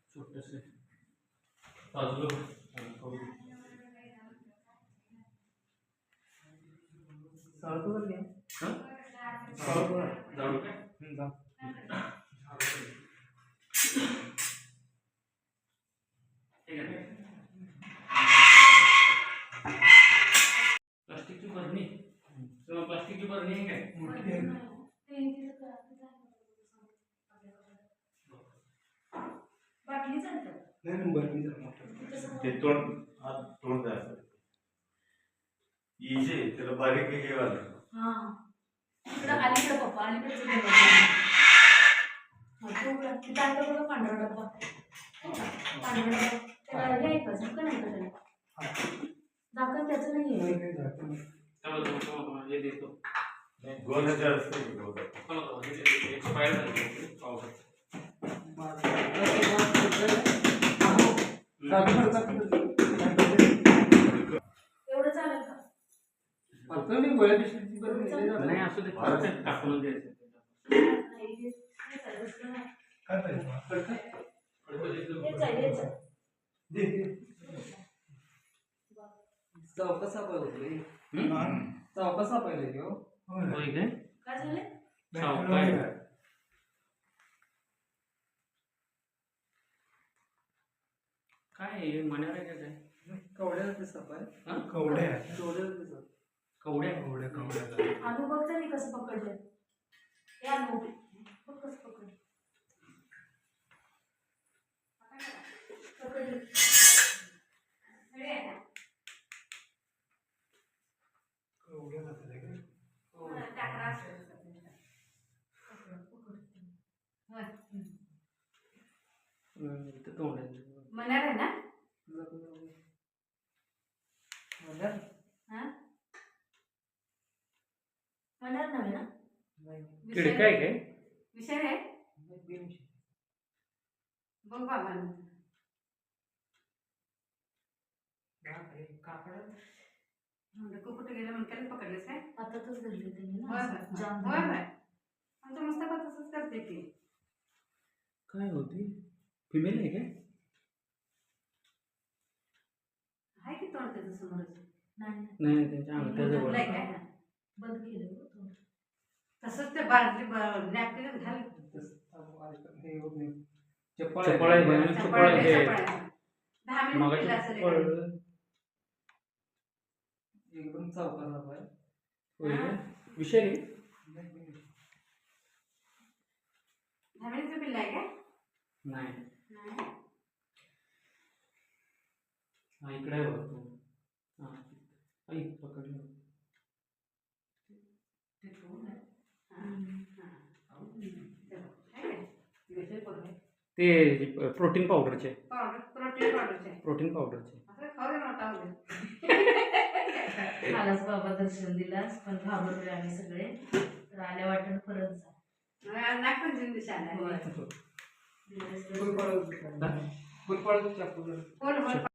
छोटसे बाजूला प्लास्टिकची बरणी किंवा प्लास्टिकची बरणी आहे काय बाटली चालतं नाही बरणी ते तोंड जायचं इजे त्याला बारीक हे वाले हा इकडं अलीकडे पप्पा अलीकडे पांढरा डब्बा पांढरा डब्बा त्याला हे आहे का झाकण आहे का त्याला झाकण त्याचं नाही आहे हे देतो गोल्याच्या असते एवढं चालेल का नाही असू दे टाकून द्यायचं चौकसा पाहिजे चौकसा पाहिजे घेऊ काय झालं काय म्हणायला काय कवड्या दिसत आहे कवड्या कवड्या अनु बघता मी कसं पकडलं हे अनु बघ कसं पकडलं पकडलं मनार आहे ना मनार नव्हे ना खिडका आहे काय विषय आहे बघ बाबा कुठे गेलं म्हणून पकडलेस काय हातातच धरले त्यांनी आमच्या मुस्तफा तसंच करते की काय होती फिमेल आहे काय आहे की तोंड त्याचं समोरच नाही त्यांच्या अंगठ्याजवळ बंद केलं तसंच ते बाजरी नॅपकिन घाल चपळ आहे चपळ आहे 10 मिनिट केलं असेल एकदम चौकाला पाय विषय 10 मिनिटचं बिल आहे काय नाही हा इकडे बघतो हा आई पकडलं ते प्रोटीन पावडरचे प्रोटीन पावडरचे आलाच बाबा दर्शन दिलास पण घाबरले आम्ही सगळे तर आल्या वाटण परत जा फुलपाळाचं चाकू